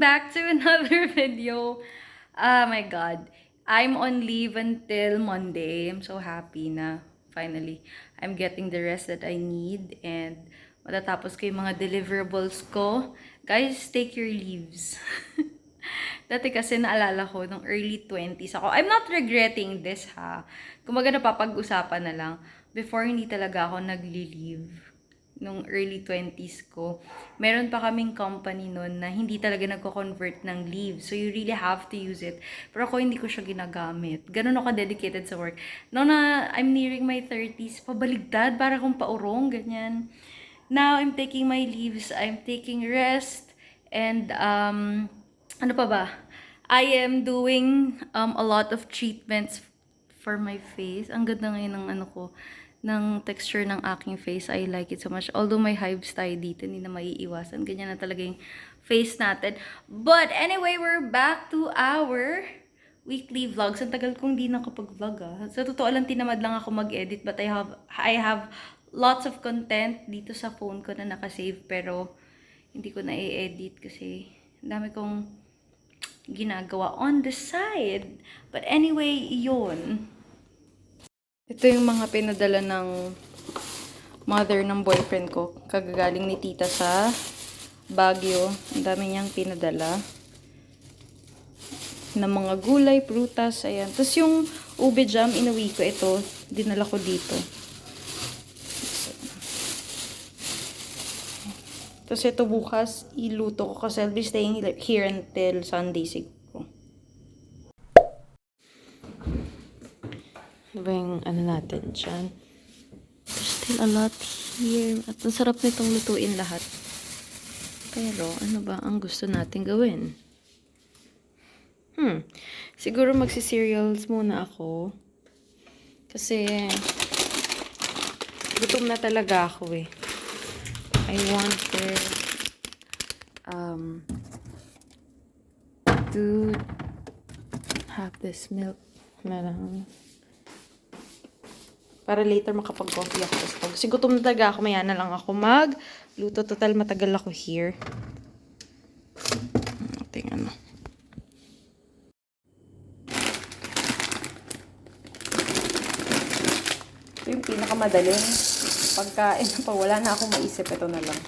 back to another video. Oh my God. I'm on leave until Monday. I'm so happy na finally I'm getting the rest that I need and matatapos ko yung mga deliverables ko. Guys, take your leaves. Dati kasi naalala ko nung early 20s ako. I'm not regretting this ha. Kumaga napapag-usapan na lang. Before hindi talaga ako nagli-leave nung early 20s ko, meron pa kaming company noon na hindi talaga nagko-convert ng leave. So, you really have to use it. Pero ako, hindi ko siya ginagamit. Ganun ako dedicated sa work. Noong na I'm nearing my 30s, pabaligtad, para akong paurong, ganyan. Now, I'm taking my leaves, I'm taking rest, and, ano pa ba? I am doing a lot of treatments for my face. Ang ganda ngayon ng ano ko, ng texture ng aking face. I like it so much. Although may hives tayo dito, hindi na maiiwasan. Ganyan na talaga yung face natin. But anyway, we're back to our weekly vlogs. Ang tagal kong di nakapag-vlog Sa totoo lang, tinamad lang ako mag-edit. But I have lots of content dito sa phone ko na nakasave. Pero hindi ko na i-edit kasi dami kong ginagawa on the side. But anyway, yun. Ito yung mga pinadala ng mother ng boyfriend ko. Kagagaling ni tita sa Baguio. Ang dami niyang pinadala. Ng mga gulay, prutas, ayan. Tapos yung ube jam, inuwi ko ito. Dinala ko dito. Tapos ito bukas, iluto ko kasi I'll be staying here until Sunday siguro. Diba yung ano natin dyan? There's still a lot here. At ang sarap nitong lutuin lahat. Pero ano ba ang gusto natin gawin? Siguro magsi-cereals muna ako. Kasi gutom na talaga ako eh. I wanted to have this milk na lang. Para later makapag-coffee ako. Kasi gutom na talaga ako. Maya na lang ako magluto. Total matagal ako here. Ating ano. Ito yung pinakamadaling pagkain. Pag wala na akong maisip, ito na lang.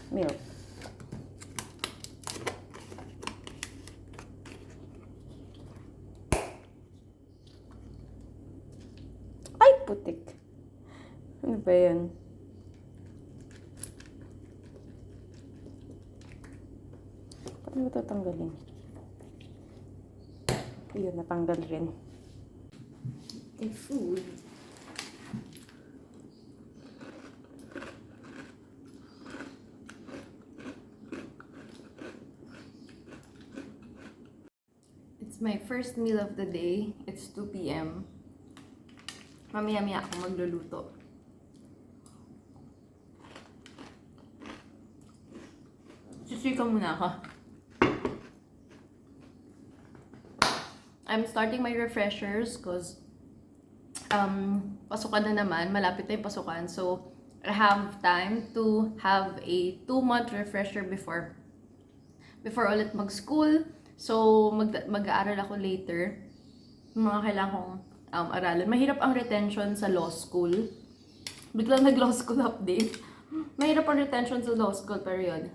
Milk. Ay, putik. Ano ba yan? Paano ba ito tanggalin? Yun, natanggal rin. Okay, food. My first meal of the day. It's 2 p.m. Mamaya-maya ako magluluto. Sisika muna ako. I'm starting my refreshers because pasukan na naman. Malapit na yung pasukan. So, I have time to have a 2-month refresher before ulit mag-school. So, mag-aaral ako later. Mga kailangan kong aralan. Mahirap ang retention sa law school. Biglang nag-law school update. Mahirap ang retention sa law school, pero yun.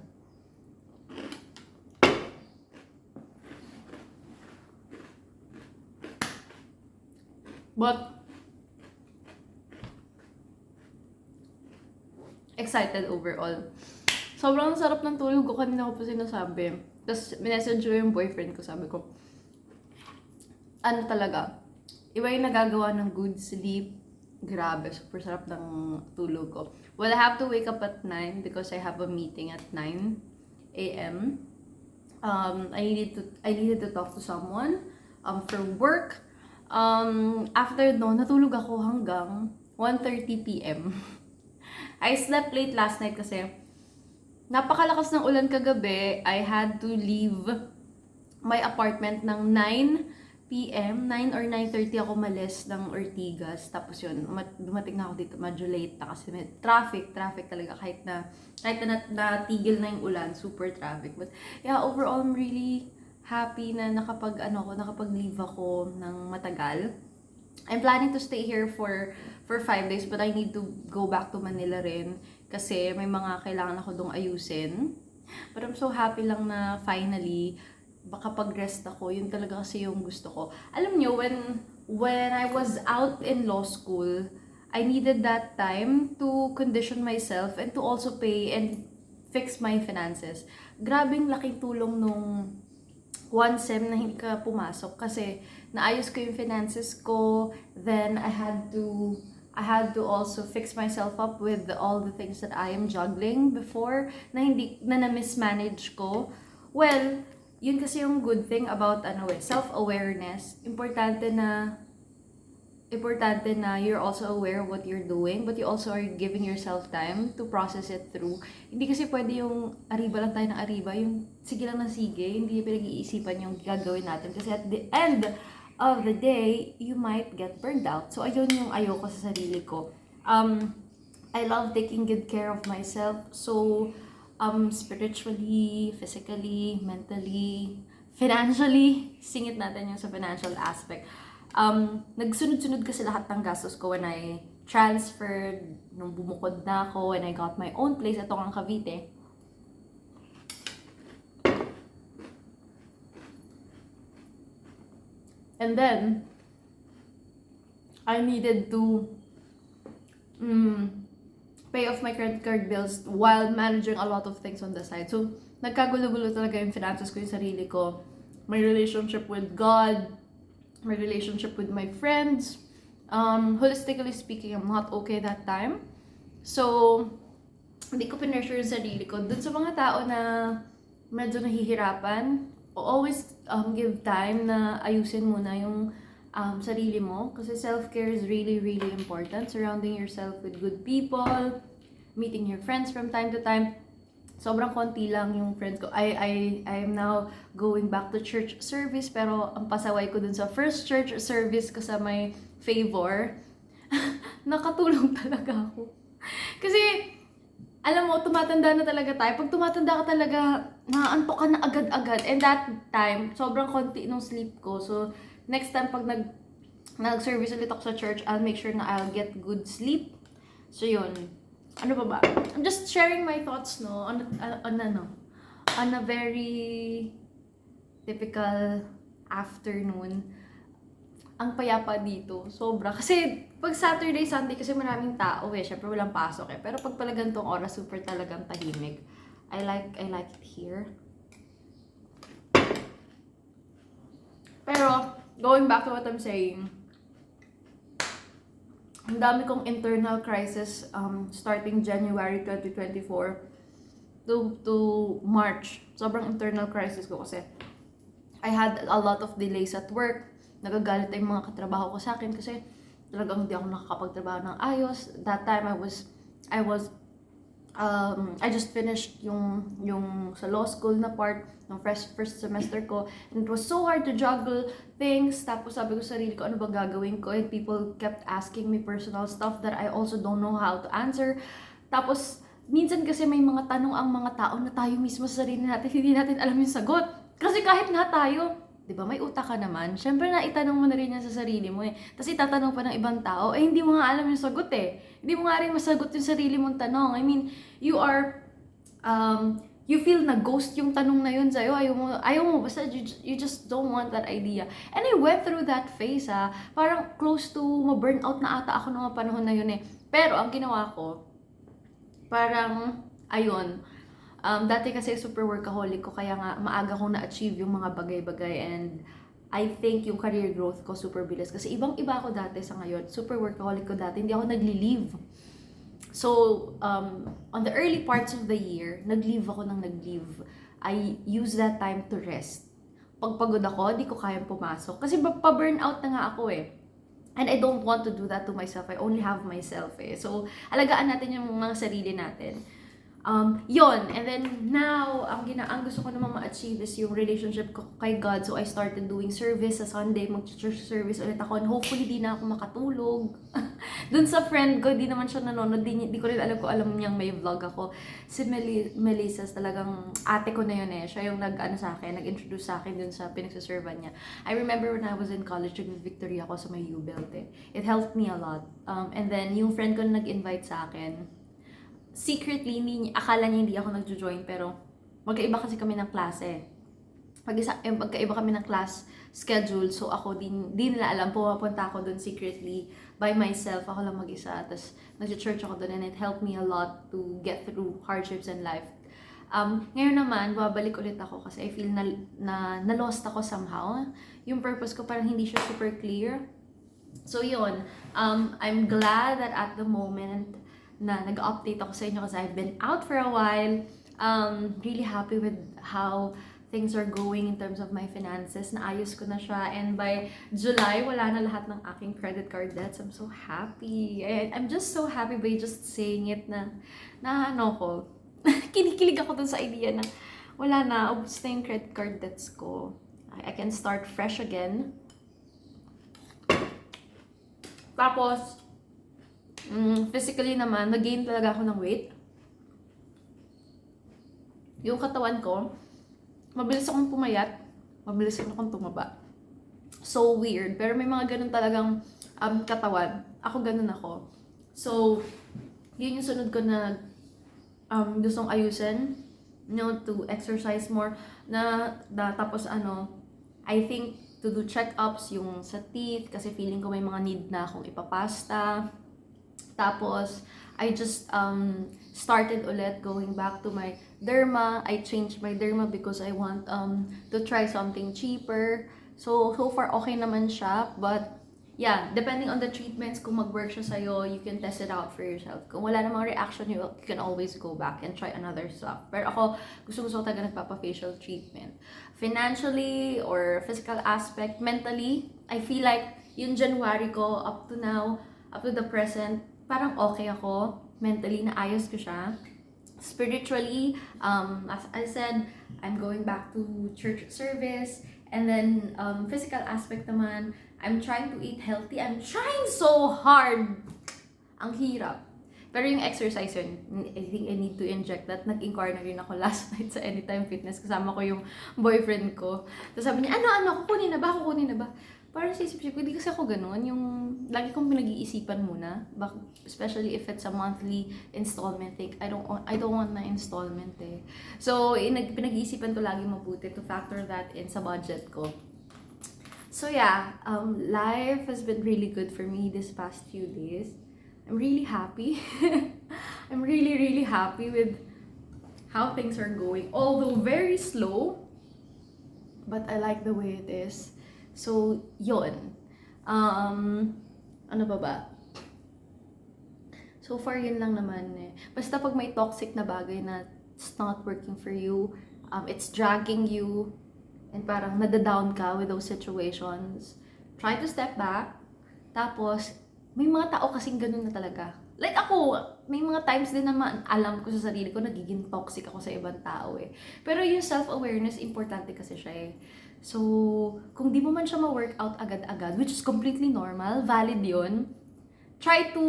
But, excited overall. Sobrang sarap ng tulog ko. Kanina ko pa sinasabi. Tapos, minessage ko yung boyfriend ko. Sabi ko, ano talaga, iba yung nagagawa ng good sleep. Grabe, super sarap ng tulog ko. Well, I have to wake up at 9 because I have a meeting at 9 a.m. I needed to talk to someone for work. After no, natulog ako hanggang 1:30 p.m. I slept late last night kasi napakalakas ng ulan kagabi. I had to leave my apartment ng 9 p.m., 9 or 9:30 ako malis ng Ortigas. Tapos yun, dumating na ako dito, medyo late na kasi may traffic talaga kahit na natigil na yung ulan, super traffic. But yeah, overall, I'm really happy na nakapag-leave ako ng matagal. I'm planning to stay here for 5 days, but I need to go back to Manila rin kasi may mga kailangan ako dong ayusin. But I'm so happy lang na finally makapag-rest ako. Yun talaga kasi yung gusto ko. Alam nyo, when I was out in law school, I needed that time to condition myself and to also pay and fix my finances. Grabing laking tulong nung one sem na hindi ka pumasok kasi naayos ko yung finances ko, then I had to also fix myself up with all the things that I am juggling before na mismanage ko. Well, yun kasi yung good thing about self-awareness. Importante na you're also aware of what you're doing, but you also are giving yourself time to process it through. Hindi kasi pwede yung ariba lang tayo ng ariba, yung sige lang ng sige, hindi pinag-iisipan yung gagawin natin. Kasi at the end of the day, you might get burned out. So, ayun yung ayoko sa sarili ko. I love taking good care of myself. So, spiritually, physically, mentally, financially, singit natin yung sa financial aspect. Nagsunod-sunod kasi lahat ng gastos ko when I transferred, nung bumukod na ako, when I got my own place, ito ang Cavite. And then, I needed to pay off my credit card bills while managing a lot of things on the side. So, nagkagulo-gulo talaga yung finances ko, yung sarili ko. My relationship with God, my relationship with my friends. Holistically speaking, I'm not okay that time. So, hindi ko pinessure yung sarili ko. Dun sa mga tao na medyo nahihirapan, always give time na ayusin muna yung sarili mo. Kasi self-care is really, really important. Surrounding yourself with good people, meeting your friends from time to time. Sobrang konti lang yung friends ko. I am now going back to church service, pero ang pasaway ko dun sa first church service ko sa may favor, nakatulong talaga ako. Kasi, alam mo, tumatanda na talaga tayo. Pag tumatanda ka talaga, naantok ka na agad-agad. And that time, sobrang konti nung sleep ko. So, next time pag nag-service ulit ako sa church, I'll make sure na I'll get good sleep. So, yun. Ano pa ba? I'm just sharing my thoughts, no? On a very typical afternoon. Ang payapa dito. Sobra. Kasi, pag Saturday, Sunday, kasi maraming tao syempre walang pasok Pero pag pala ganitong oras, super talagang tahimik. I like it here. Pero, going back to what I'm saying, ang dami kong internal crisis starting January 2024 to March. Sobrang internal crisis ko kasi I had a lot of delays at work. Nagagalit na yung mga katrabaho ko sa akin kasi talagang hindi ako nakakapagtrabaho ng ayos. That time I just finished yung sa law school na part ng first semester ko, and it was so hard to juggle things. Tapos sabi ko sa sarili ko, ano bang gagawin ko? And people kept asking me personal stuff that I also don't know how to answer. Tapos minsan kasi may mga tanong ang mga tao na tayo mismo sa sarili natin hindi natin alam yung sagot. Kasi kahit nga tayo, di ba, may utak ka naman. Siyempre na itanong mo na rin yan sa sarili mo Tapos itatanong pa ng ibang tao, hindi mo nga alam yung sagot Hindi mo nga rin masagot yung sarili mong tanong. I mean, you feel na ghost yung tanong na yun sa'yo. Ayaw mo, basta you just don't want that idea. And I went through that phase Parang close to ma-burnout na ata ako noong panahon na yun Pero ang ginawa ko, parang, ayun, dati kasi super workaholic ko, kaya nga maaga kong na-achieve yung mga bagay-bagay, and I think yung career growth ko super bilis. Kasi ibang-iba ako dati sa ngayon. Super workaholic ko dati, hindi ako nagli-leave. So, on the early parts of the year, nag-leave ako ng nag-leave. I use that time to rest. Pag pagod ako, di ko kayang pumasok. Kasi pa-burnout na nga ako And I don't want to do that to myself. I only have myself So, alagaan natin yung mga sarili natin. Yon. And then now, ang gusto ko naman ma-achieve is yung relationship ko kay God. So I started doing service sa Sunday, mag-church service ulit ako. And hopefully di na ako makatulog. Dun sa friend ko, di naman siya nanonood. Di ko rin alam ko alam niyang may vlog ako. Si Melissa, talagang ate ko na yun eh. Siya yung nag-introduce sa akin dun sa pinagsaservan niya. I remember when I was in college, nag-victory ako sa may U-Belt eh. It helped me a lot. And then yung friend ko na nag-invite sa akin, secretly, akala niya hindi ako nagjo-join, pero magkaiba kasi kami ng klase. Magkaiba kami ng class schedule, so ako di nila alam, pumapunta ako dun secretly by myself, ako lang mag-isa, tapos nag-church ako dun, and it helped me a lot to get through hardships in life. Ngayon naman, babalik ulit ako kasi I feel na lost ako somehow. Yung purpose ko parang hindi siya super clear. So yun, I'm glad that at the moment na nag-update ako sa inyo kasi I've been out for a while. Really happy with how things are going in terms of my finances. Naayos ko na siya. And by July, wala na lahat ng aking credit card debts. I'm so happy. I'm just so happy by just saying it na ano ko. Kinikilig ako dun sa idea na wala na, ubos na yung credit card debts ko. I can start fresh again. Tapos, physically naman, nag-gain talaga ako ng weight. Yung katawan ko, mabilis akong pumayat, mabilis akong tumaba. So weird. Pero may mga ganun talagang katawan. Ako ganun ako. So, yun yung sunod ko na gustong ayusin. To exercise more. Tapos I think to do check-ups yung sa teeth kasi feeling ko may mga need na akong ipapasta. Tapos, I just started ulit going back to my derma. I changed my derma because I want to try something cheaper. So far okay naman siya. But, yeah, depending on the treatments, kung mag-work siya sa'yo, you can test it out for yourself. Kung wala namang reaction, you can always go back and try another stuff. Pero ako, gusto ko talaga nagpapa-facial treatment. Financially or physical aspect, mentally, I feel like yung January ko up to now, up to the present, parang okay ako. Mentally, naayos ko siya. Spiritually, as I said, I'm going back to church service. And then, physical aspect naman, I'm trying to eat healthy. I'm trying so hard. Ang hirap. Pero yung exercise yun, I think I need to inject that. Nag-inquire na rin ako last night sa Anytime Fitness. Kasama ko yung boyfriend ko. Tapos sabi niya, kukunin na ba? Parang sisip-sip ko, hindi kasi ako ganun. Yung lagi kong pinag-iisipan muna. Especially if it's a monthly installment thing. I don't want na installment eh. So, pinag-iisipan ko lagi mabuti to factor that in sa budget ko. So yeah, life has been really good for me this past few days. I'm really happy. I'm really, really happy with how things are going. Although very slow, but I like the way it is. So, yun. Ano ba? So far, yun lang naman eh. Basta pag may toxic na bagay na it's not working for you, it's dragging you, and parang nadadown ka with those situations, try to step back. Tapos, may mga tao kasing ganun na talaga. Like ako, may mga times din naman alam ko sa sarili ko, nagiging toxic ako sa ibang tao eh. Pero yung self-awareness, importante kasi siya eh. So, kung di mo man siya ma-workout agad-agad, which is completely normal, valid yun, try to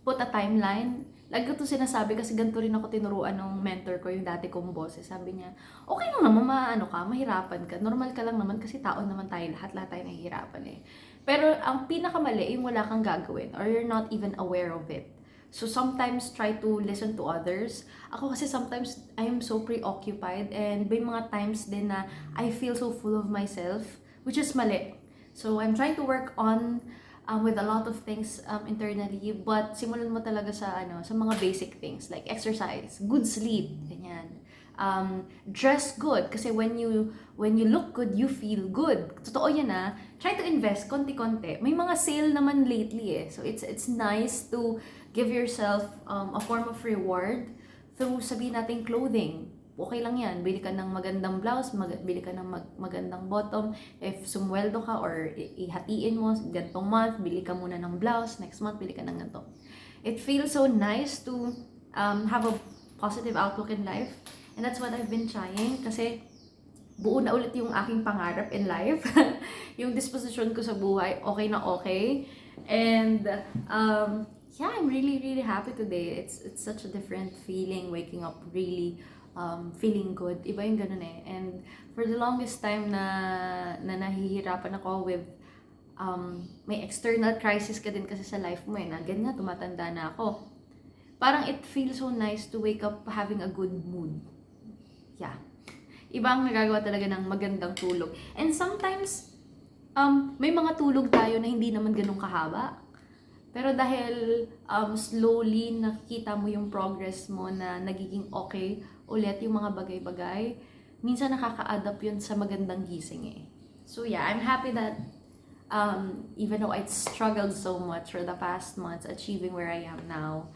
put a timeline. Lagi ko ito sinasabi kasi ganito rin ako tinuruan ng mentor ko, yung dati kong boss. Sabi niya, okay lang naman, mahirapan ka. Normal ka lang naman kasi tao naman tayo, lahat tayo nahihirapan eh. Pero ang pinakamali, yung wala kang gagawin or you're not even aware of it. So sometimes try to listen to others. Ako kasi sometimes I am so preoccupied and may mga times din na I feel so full of myself, which is mali. So I'm trying to work on with a lot of things internally, but simulan mo talaga sa mga basic things like exercise, good sleep, ganyan. Dress good kasi when you look good, you feel good. Totoo yan Try to invest konti-konti. May mga sale naman lately eh. So it's nice to give yourself a form of reward through sabihin natin clothing. Okay lang yan. Bili ka ng magandang blouse, bili ka ng magandang bottom. If sumweldo ka or ihatiin mo, gantong month, bili ka muna ng blouse. Next month, bili ka ng ganito. It feels so nice to have a positive outlook in life. And that's what I've been trying kasi buo na ulit yung aking pangarap in life. Yung disposition ko sa buhay, okay na okay. And yeah, I'm really, really happy today. It's such a different feeling waking up really feeling good. Iba yung ganun eh. And for the longest time na nahihirapan ako with may external crisis ka din kasi sa life mo eh, na ganyan, tumatanda na ako. Parang it feels so nice to wake up having a good mood. Yeah. Iba ang nagagawa talaga ng magandang tulog. And sometimes, may mga tulog tayo na hindi naman ganun kahaba. Pero dahil slowly nakikita mo yung progress mo na nagiging okay ulit yung mga bagay-bagay, minsan nakaka-adapt yun sa magandang gising eh. So yeah, I'm happy that even though I struggled so much for the past months achieving where I am now,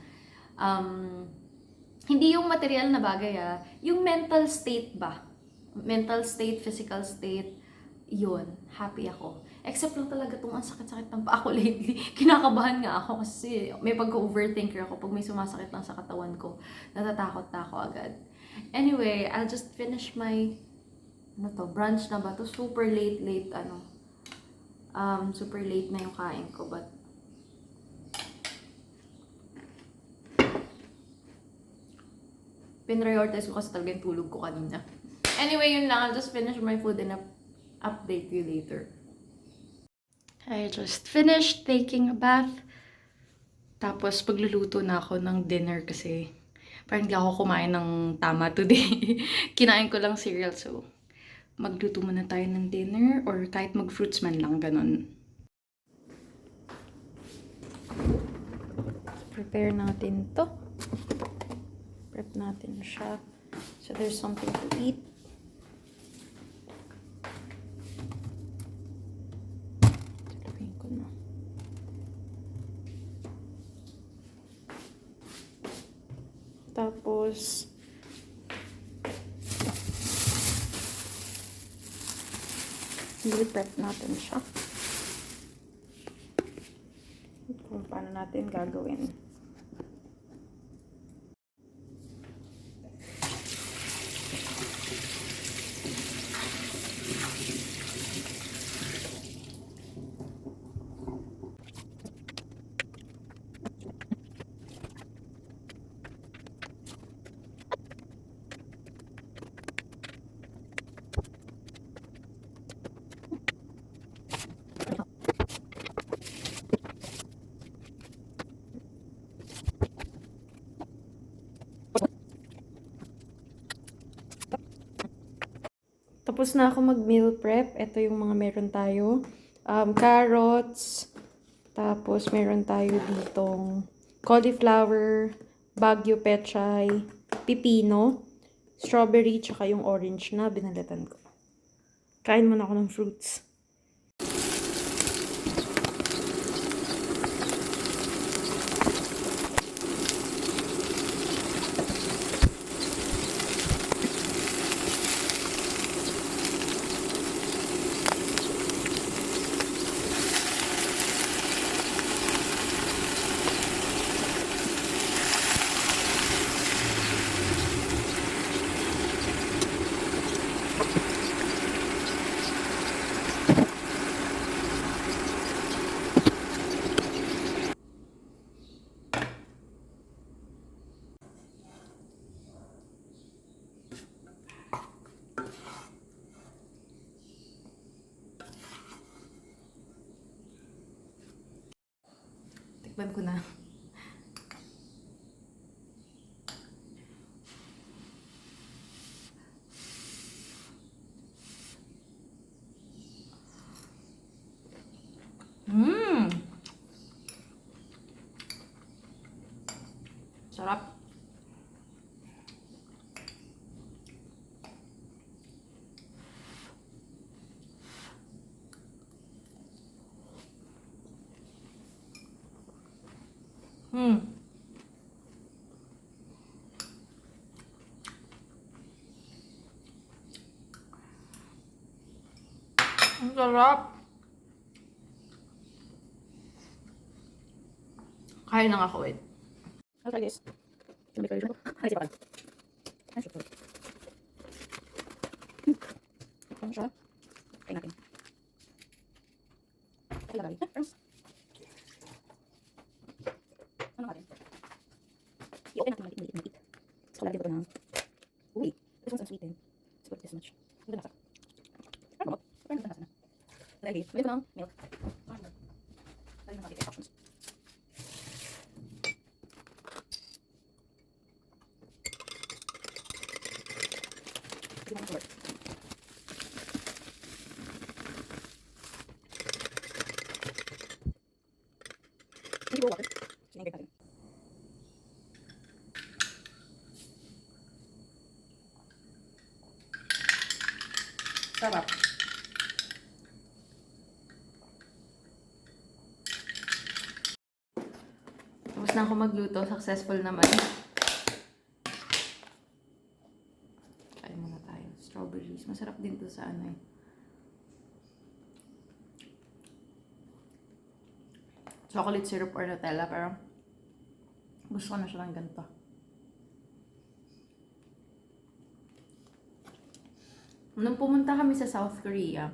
hindi yung material na bagay yung mental state ba? Mental state, physical state, yun, happy ako. Except lang talaga itong ang sakit-sakit ng paa ko lately. Kinakabahan nga ako kasi may pagka-overthinker ako pag may sumasakit lang sa katawan ko. Natatakot na ako agad. Anyway, I'll just finish my, brunch na ba to? Super late, super late na yung kain ko, but pinrioritize ko kasi talaga yung tulog ko kanina. Anyway, yun lang. I'll just finish my food and update you later. I just finished taking a bath. Tapos pagluluto na ako ng dinner kasi parang hindi ako kumain ng tama today. Kinain ko lang cereal, so magluto muna tayo ng dinner or kahit mag-fruits man lang, ganun. Prepare natin to. Prep natin siya. So there's something to eat. Talawin ko na. Tapos i-prep natin siya. Kung paano natin gagawin. Tapos na ako mag-meal prep. Ito yung mga meron tayo. Carrots. Tapos meron tayo ditong cauliflower, Baguio pechay, pipino, strawberry, tsaka yung orange na binalatan ko. Kain muna ako ng fruits. Tikman ko na. Sarap. Ang sarap. Kain na nga ako, wait. I'll try this. Yung decoration ko. Ay, siya pa. Ay, siya pa. Ano siya? Try natin. Ay, lagay. Friends. Ano natin? I-open natin maliit. So, lagyan ko ito ng... Uy, this one's unsweetened. Siguro this much. Ang ganda nasa. Ano ba? Pero ang ganda nasa na. Lagay. Lagyan ko ng milk. Lagyan ng natin options. Lagyan ng sugar. Hindi ko water. Sinigay natin. Sarap. Tapos na ako magluto. Successful naman. Kain muna tayo. Strawberries. Masarap din to sa ano eh. Chocolate syrup or Nutella. Pero gusto ko na siya ng ganito. Nung pumunta kami sa South Korea,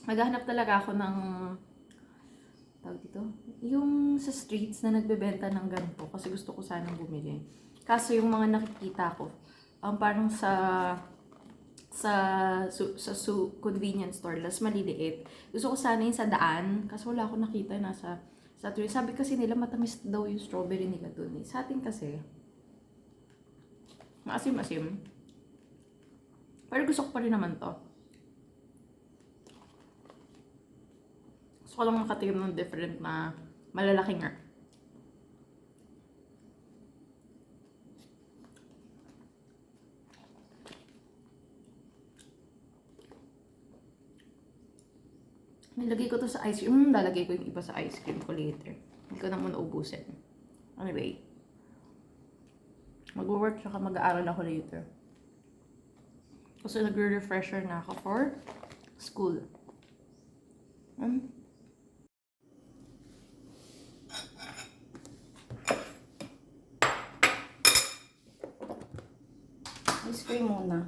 maghahanap talaga ako ng tawag dito, yung sa streets na nagbebenta ng ganito kasi gusto ko sanang bumili. Kaso yung mga nakikita ko, parang sa convenience store, las maliliit. Gusto ko sana yung sa daan kasi wala akong nakita nasa sa street. Sabi kasi nila matamis daw yung strawberry nila dun eh. Sa atin kasi, maasim-asim. Pero gusto ko pa rin naman to. Gusto ko lang makatikim ng different na malalaki nga. Nilagay ko to sa ice cream. Lalagay ko yung iba sa ice cream ko later. Hindi ko na muna ubusin. Anyway. Mag-work tsaka mag-aaral ako later. Kasi nagre-refresher na ako for school. Ice cream muna.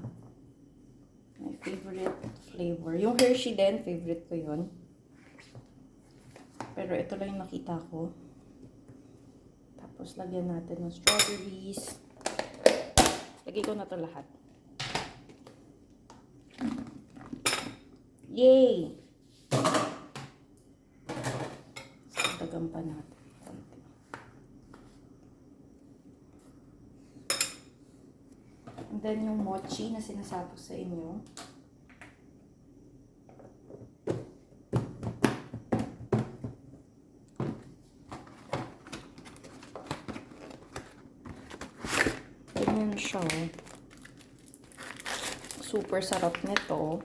My favorite flavor. Yung Hershey din, favorite ko yun. Pero ito lang yung nakita ko. Tapos lagyan natin ng strawberries. Lagay ko na to lahat. Yay! Dagan pa natin. And then yung mochi na sinasabi ko sa inyo. Ganyan siya. Super sarap nito.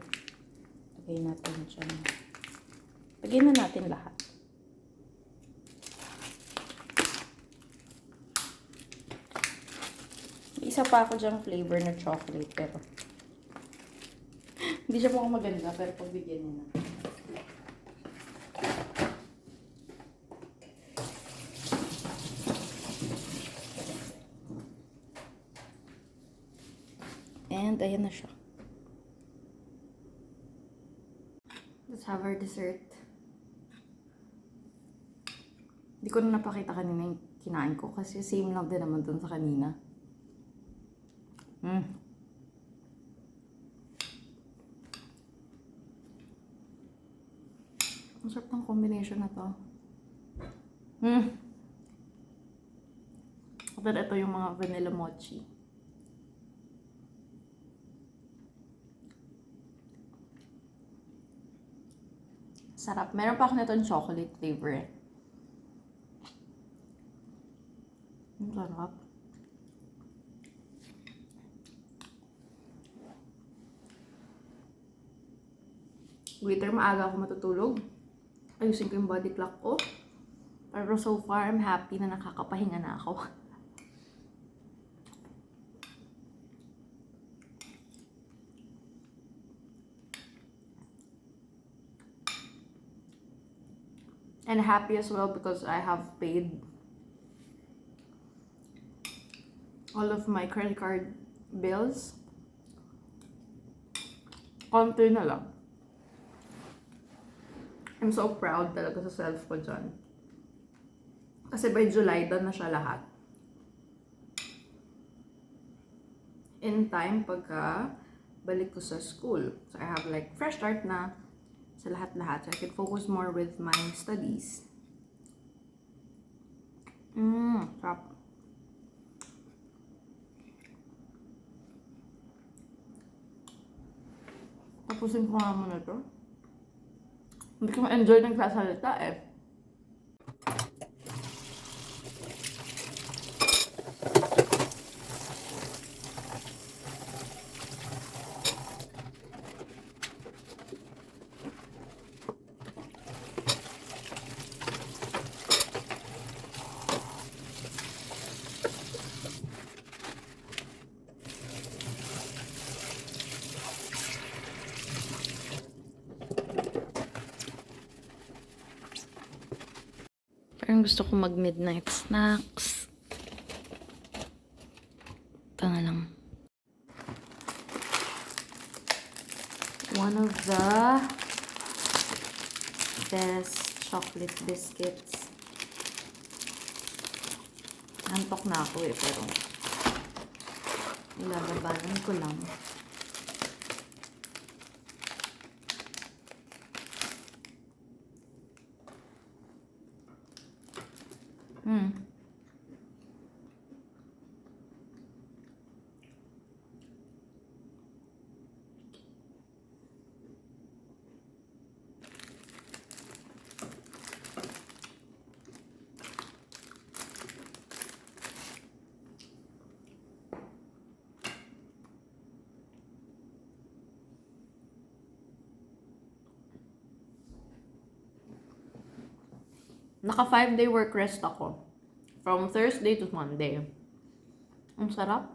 Lagay natin dyan. Lagyan na natin lahat. Isa pa ako dyang flavor na chocolate, pero hindi siya mukhang maganda, pero pagbigyan niya na. And ayan na siya. Let's have our dessert. Hindi ko na napakita kanina yung kinain ko kasi same lang din naman dun sa kanina. Ang sarap ng combination na to. At ito yung mga vanilla mochi. Sarap. Meron pa ako nitong chocolate flavor. Ang sarap. Later, maaga ako matutulog. Ayusin ko yung body clock ko. Pero so far, I'm happy na nakakapahinga na ako. And happy as well because I have paid all of my credit card bills. Konti na lang. I'm so proud talaga sa self ko dyan. Kasi by July, done na siya lahat. In time, pagka balik ko sa school. So, I have like fresh start na sa lahat-lahat. So, I can focus more with my studies. Sarap. Tapusin ko nga muna ito. Hindi ko ma-enjoy ng kasalita eh. Parang gusto ko mag-midnight snacks. Ito na lang. One of the best chocolate biscuits. Antok na ako eh, pero ilalabanan ko lang. Naka 5-day work rest ako. From Thursday to Monday. Ang sarap.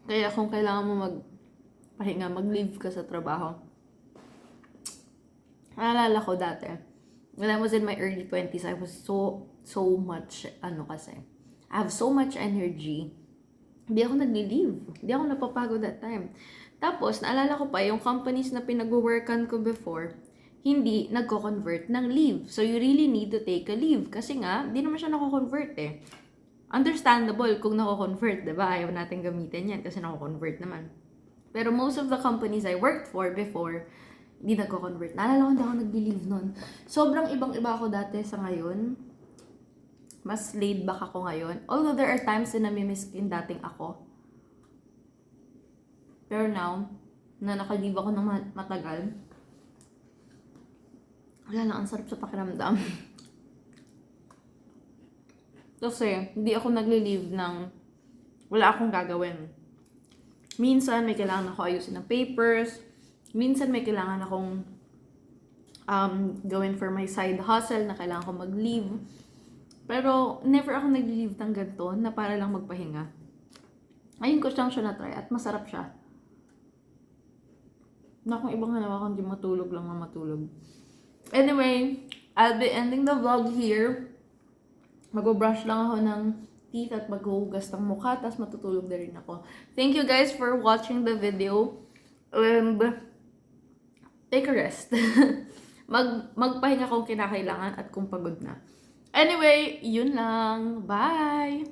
Kaya kung kailangan mo magpahinga, mag-leave ka sa trabaho. Naalala ko dati, when I was in my early 20s, I was so much, kasi, I have so much energy. Hindi ako nag-leave. Hindi ako napapagod that time. Tapos, naalala ko pa, yung companies na pinag-workan ko before, hindi nagko-convert ng leave. So, you really need to take a leave. Kasi nga, hindi naman siya nako-convert eh. Understandable kung nako-convert, diba? Ayaw natin gamitin yan kasi nako-convert naman. Pero most of the companies I worked for before, hindi nagko-convert. Naalala ko, hindi ako nag-believe nun. Sobrang ibang-iba ako dati sa ngayon. Mas laid back ako ngayon. Although there are times na namimiss yung dating ako. Pero now, na naka-leave ako ng matagal, wala lang, ang sarap sa pakiramdam. Kasi, hindi ako nagli-leave ng wala akong gagawin. Minsan, may kailangan ako ayusin ng papers. Minsan, may kailangan akong gawin for my side hustle na kailangan ko mag-leave. Pero, never ako nagli-leave ng ganito na para lang magpahinga. Ayun ko siyang siya na-try at masarap siya. Na kung ibang hanawa kung di matulog lang na matulog. Anyway, I'll be ending the vlog here. Mag-brush lang ako ng teeth at maghuhugas ng mukha, tapos matutulog na rin ako. Thank you guys for watching the video. And take a rest. Magpahinga kung kinakailangan at kung pagod na. Anyway, yun lang. Bye!